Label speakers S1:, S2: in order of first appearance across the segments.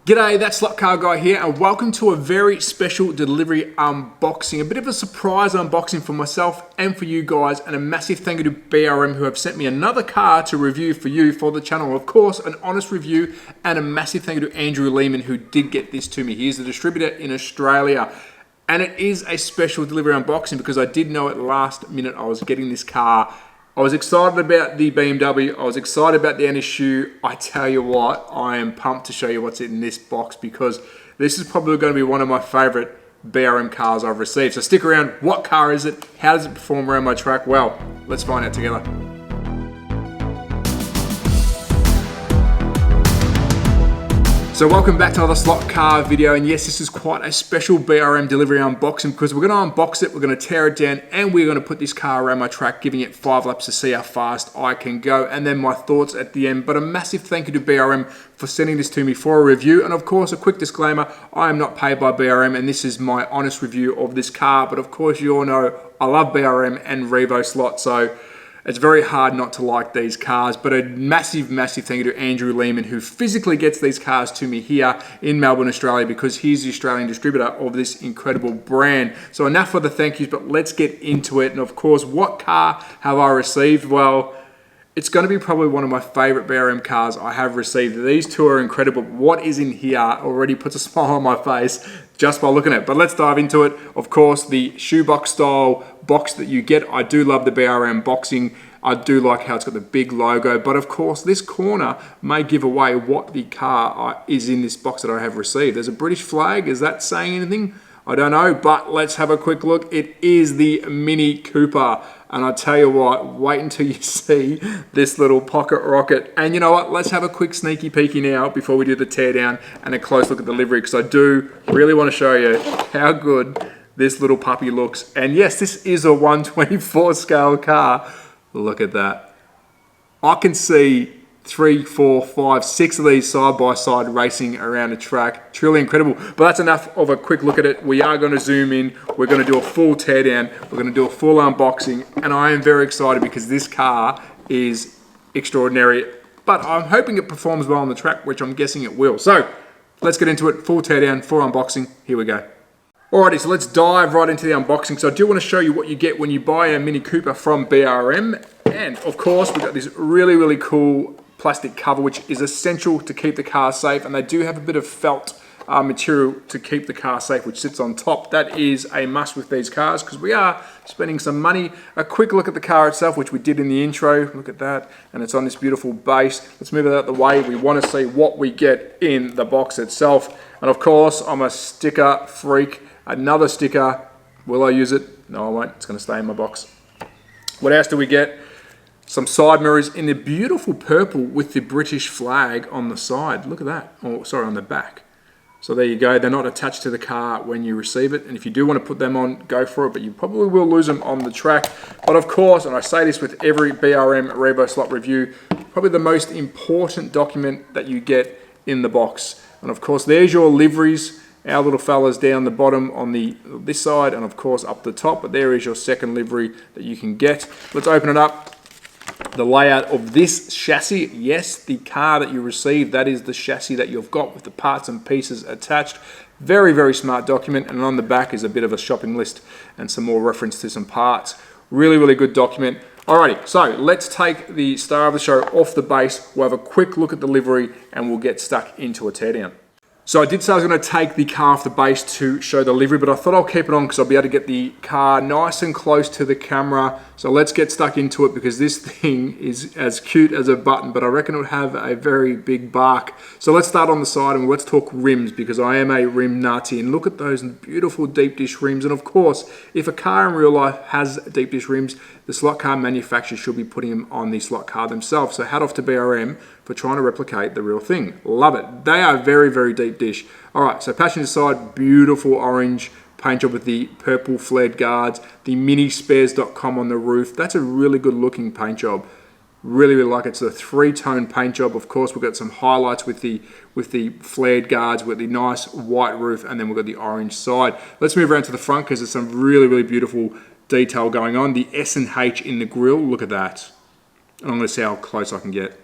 S1: G'day, that's Slot Car Guy here, and welcome to a very special delivery unboxing. A bit of a surprise unboxing for myself and for you guys, and a massive thank you to BRM who have sent me another car to review for you for the channel. Of course, an honest review, and a massive thank you to Andrew Lehman who did get this to me. He is the distributor in Australia. And it is a special delivery unboxing because I did know at last minute I was getting this car. I was excited about the BMW, I was excited about the NSU. I tell you what, I am pumped to show you what's in this box because this is probably going to be one of my favorite BRM cars I've received. So stick around, what car is it? How does it perform around my track? Well, let's find out together. So welcome back to another slot car video, and yes, this is quite a special BRM delivery unboxing because we're going to unbox it, we're going to tear it down, and we're going to put this car around my track, giving it 5 laps to see how fast I can go, and then my thoughts at the end. But a massive thank you to BRM for sending this to me for a review, and of course a quick disclaimer, I am not paid by BRM and this is my honest review of this car, but of course you all know I love BRM and Revo Slot, so it's very hard not to like these cars. But a massive, massive thank you to Andrew Lehman who physically gets these cars to me here in Melbourne, Australia, because he's the Australian distributor of this incredible brand. So enough for the thank yous, but let's get into it. And of course, what car have I received? Well, it's going to be probably one of my favorite BRM cars I have received. These two are incredible. What is in here already puts a smile on my face just by looking at it. But let's dive into it. Of course, the shoebox style box that you get. I do love the BRM boxing. I do like how it's got the big logo. But of course, this corner may give away what the car is in this box that I have received. There's a British flag. Is that saying anything? I don't know, but let's have a quick look. It is the Mini Cooper. And I tell you what, wait until you see this little pocket rocket. And you know what, let's have a quick sneaky peeky now before we do the teardown and a close look at the livery, because I do really want to show you how good this little puppy looks. And yes, this is a 1/24 scale car. Look at that. I can see 3, 4, 5, 6 of these side by side racing around the track. Truly incredible. But that's enough of a quick look at it. We are going to zoom in. We're going to do a full teardown. We're going to do a full unboxing. And I am very excited because this car is extraordinary. But I'm hoping it performs well on the track, which I'm guessing it will. So let's get into it. Full teardown, full unboxing. Here we go. Alrighty, so let's dive right into the unboxing. So I do want to show you what you get when you buy a Mini Cooper from BRM. And of course, we've got this really, really cool plastic cover, which is essential to keep the car safe, and they do have a bit of felt material to keep the car safe, which sits on top. That is a must with these cars because we are spending some money. A quick look at the car itself, which we did in the intro. Look at that, and it's on this beautiful base. Let's move it out of the way. We want to see what we get in the box itself. And of course, I'm a sticker freak. Another sticker. Will I use it? No, I won't. It's going to stay in my box. What else do we get? Some side mirrors in the beautiful purple with the British flag on the side. Look at that. Oh, sorry, on the back. So there you go. They're not attached to the car when you receive it. And if you do want to put them on, go for it. But you probably will lose them on the track. But of course, and I say this with every BRM Revo Slot review, probably the most important document that you get in the box. And of course, there's your liveries. Our little fellas down the bottom on this side, and of course up the top. But there is your second livery that you can get. Let's open it up. The layout of this chassis, yes, the car that you receive, that is the chassis that you've got with the parts and pieces attached. Very, very smart document. And on the back is a bit of a shopping list and some more reference to some parts. Really, really good document. Alrighty, so let's take the star of the show off the base. We'll have a quick look at the livery and we'll get stuck into a teardown. So I did say I was going to take the car off the base to show the livery, but I thought I'll keep it on because I'll be able to get the car nice and close to the camera. So let's get stuck into it because this thing is as cute as a button, but I reckon it would have a very big bark. So let's start on the side and let's talk rims because I am a rim Nazi. And look at those beautiful deep dish rims. And of course, if a car in real life has deep dish rims, the slot car manufacturer should be putting them on the slot car themselves. So hat off to BRM for trying to replicate the real thing. Love it. They are very, very deep dish. All right, so passenger side, beautiful orange paint job with the purple flared guards, the minispares.com on the roof. That's a really good looking paint job. Really, really like it. It's a 3-tone paint job. Of course, we've got some highlights with the flared guards, with the nice white roof, and then we've got the orange side. Let's move around to the front because there's some really, really beautiful detail going on. The S and H in the grille, look at that. And I'm going to see how close I can get.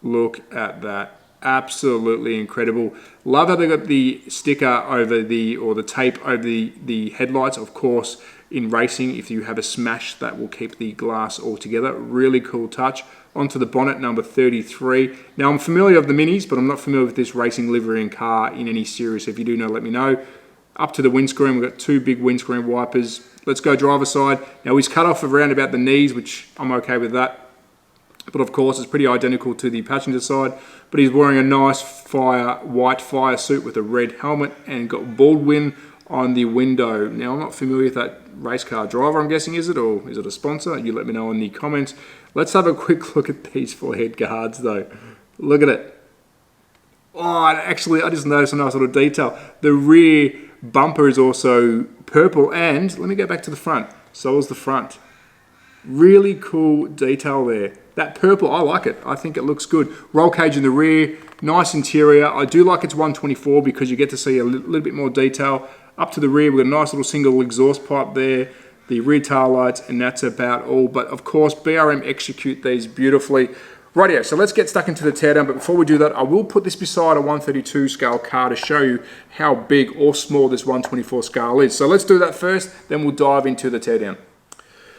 S1: Look at that. Absolutely incredible. Love how they got the sticker over or the tape over the headlights. Of course, in racing, if you have a smash, that will keep the glass all together. Really cool touch. Onto the bonnet, number 33. Now, I'm familiar with the Minis, but I'm not familiar with this racing livery and car in any series. So if you do know, let me know. Up to the windscreen, we've got 2 big windscreen wipers. Let's go driver's side. Now, he's cut off around about the knees, which I'm okay with that. But of course, it's pretty identical to the passenger side. But he's wearing a nice white fire suit with a red helmet and got Baldwin on the window. Now, I'm not familiar with that race car driver, I'm guessing, is it? Or is it a sponsor? You let me know in the comments. Let's have a quick look at these forehead guards, though. Look at it. Oh, actually, I just noticed a nice little detail. The rear bumper is also purple, and let me go back to the front. So is the front. Really cool detail there. That purple, I like it. I think it looks good. Roll cage in the rear, nice interior. I do like it's 124 because you get to see a little bit more detail. Up to the rear, we've got a nice little single exhaust pipe there, the rear tail lights, and that's about all. But of course, BRM execute these beautifully. Rightio, so let's get stuck into the teardown, but before we do that, I will put this beside a 132 scale car to show you how big or small this 124 scale is. So let's do that first, then we'll dive into the teardown.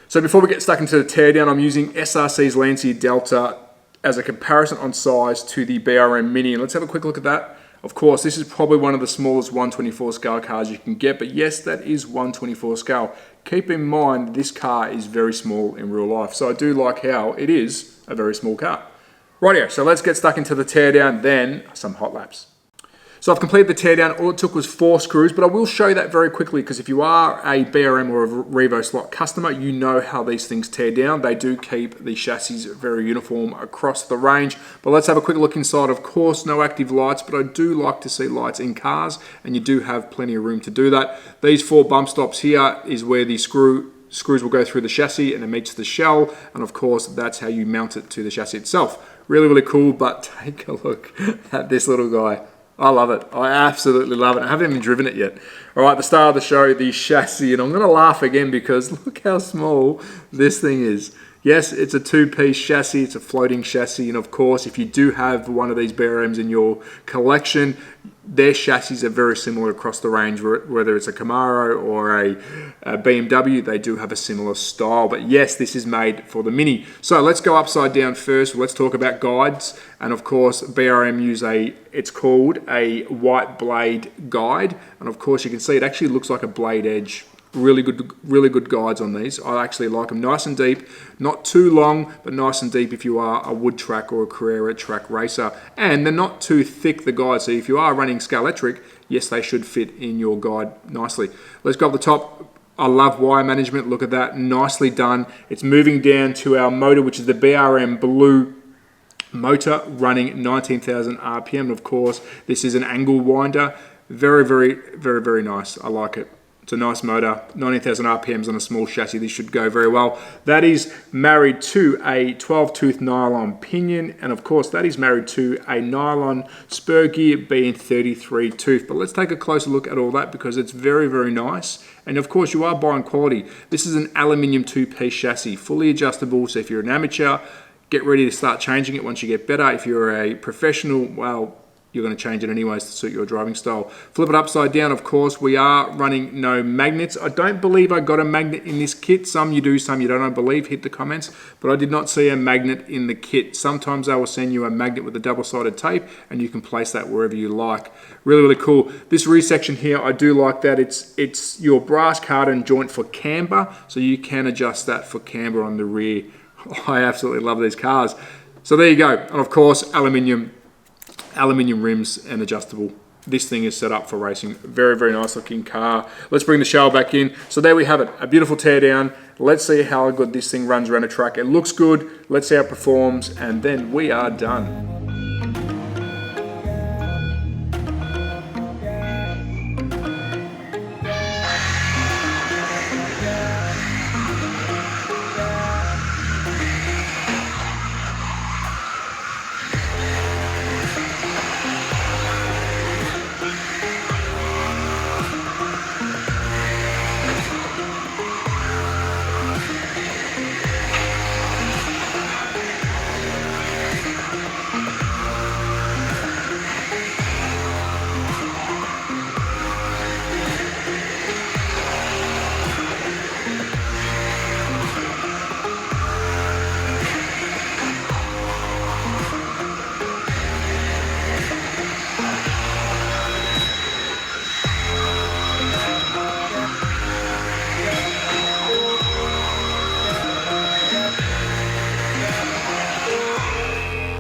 S1: So before we get stuck into the teardown, I'm using SRC's Lancia Delta as a comparison on size to the BRM Mini. And let's have a quick look at that. Of course, this is probably one of the smallest 124 scale cars you can get, but yes, that is 124 scale. Keep in mind, this car is very small in real life, so I do like how it is a very small car. Rightio, so let's get stuck into the teardown, then some hot laps. So I've completed the teardown. All it took was 4 screws, but I will show you that very quickly because if you are a BRM or a Revo slot customer, you know how these things tear down. They do keep the chassis very uniform across the range. But let's have a quick look inside. Of course, no active lights, but I do like to see lights in cars, and you do have plenty of room to do that. These 4 bump stops here is where the screws will go through the chassis and it meets the shell, and of course, that's how you mount it to the chassis itself. Really, really cool, but take a look at this little guy. I love it. I absolutely love it. I haven't even driven it yet. All right, the star of the show, the chassis. And I'm going to laugh again because look how small this thing is. Yes, it's a 2-piece chassis. It's a floating chassis. And of course, if you do have one of these BRMs in your collection, their chassis are very similar across the range, whether it's a Camaro or a BMW, they do have a similar style. But yes, this is made for the Mini. So let's go upside down first. Let's talk about guides. And of course, BRM use it's called a white blade guide. And of course, you can see it actually looks like a blade edge. Really good guides on these. I actually like them nice and deep, not too long, but nice and deep if you are a wood track or a Carrera track racer. And they're not too thick, the guides. So if you are running Scalextric, yes, they should fit in your guide nicely. Let's go up the top. I love wire management. Look at that, nicely done. It's moving down to our motor, which is the BRM Blue motor running 19,000 RPM. And of course, this is an angle winder. Very nice. I like it. It's a nice motor, 19,000 RPMs on a small chassis. This should go very well. That is married to a 12-tooth nylon pinion, and of course that is married to a nylon spur gear being 33 tooth. But let's take a closer look at all that because it's very nice. And of course you are buying quality. This is an aluminium 2-piece chassis, fully adjustable. So if you're an amateur, get ready to start changing it once you get better. If you're a professional, well, you're going to change it anyways to suit your driving style. Flip it upside down, of course. We are running no magnets. I don't believe I got a magnet in this kit. Some you do, some you don't, I believe. Hit the comments. But I did not see a magnet in the kit. Sometimes they will send you a magnet with a double-sided tape and you can place that wherever you like. Really cool. This rear section here, I do like that. It's your brass cardan joint for camber, so you can adjust that for camber on the rear. I absolutely love these cars. So there you go. And of course, aluminium rims and adjustable. This thing is set up for racing. Very nice looking car. Let's bring the shell back in. So there we have it, a beautiful teardown. Let's see how good this thing runs around a track. It looks good. Let's see how it performs, and then we are done.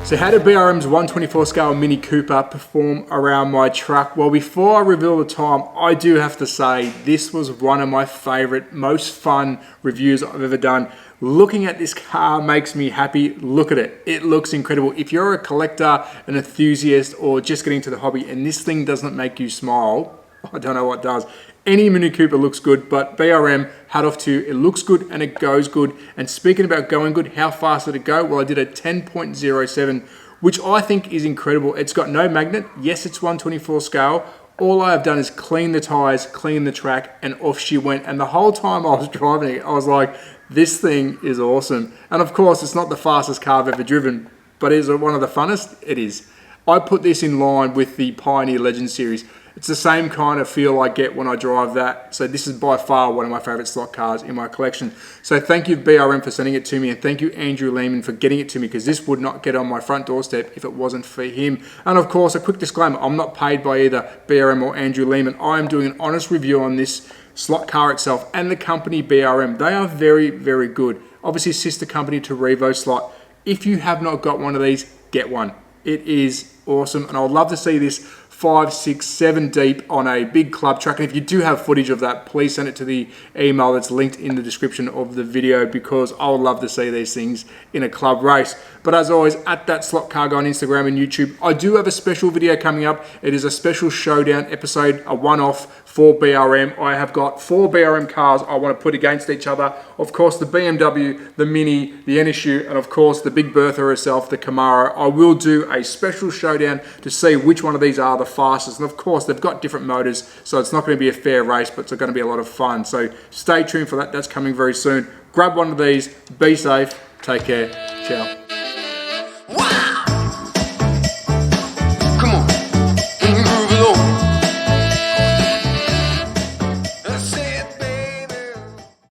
S1: So how did BRM's 124 scale Mini Cooper perform around my truck? Well, before I reveal the time, I do have to say this was one of my favorite, most fun reviews I've ever done. Looking at this car makes me happy. Look at it. It looks incredible. If you're a collector, an enthusiast, or just getting into the hobby and this thing doesn't make you smile, I don't know what does. Any Mini Cooper looks good, but BRM, hat off to you. It looks good and it goes good. And speaking about going good, how fast did it go? Well, I did a 10.07, which I think is incredible. It's got no magnet. Yes, it's 124 scale. All I have done is clean the tires, clean the track, and off she went. And the whole time I was driving it, I was like, this thing is awesome. And of course, it's not the fastest car I've ever driven, but is it one of the funnest? It is. I put this in line with the Pioneer Legend series. It's the same kind of feel I get when I drive that. So this is by far one of my favorite slot cars in my collection. So thank you BRM for sending it to me, and thank you Andrew Lehman for getting it to me, because this would not get on my front doorstep if it wasn't for him. And of course, a quick disclaimer, I'm not paid by either BRM or Andrew Lehman. I am doing an honest review on this slot car itself and the company BRM. They are very, very good. Obviously sister company to Revo Slot. If you have not got one of these, get one. It is awesome, and I would love to see this 5, 6, 7 deep on a big club track. And if you do have footage of that, please send it to the email that's linked in the description of the video, because I would love to see these things in a club race. But as always, at That Slot Car Guy on Instagram and YouTube, I do have a special video coming up. It is a special showdown episode, a one-off for BRM. I have got 4 BRM cars I want to put against each other. Of course, the BMW, the Mini, the NSU, and of course, the Big Bertha herself, the Camaro. I will do a special showdown to see which one of these are the fastest. And of course, they've got different motors, so it's not going to be a fair race, but it's going to be a lot of fun. So stay tuned for that. That's coming very soon. Grab one of these. Be safe. Take care. Ciao.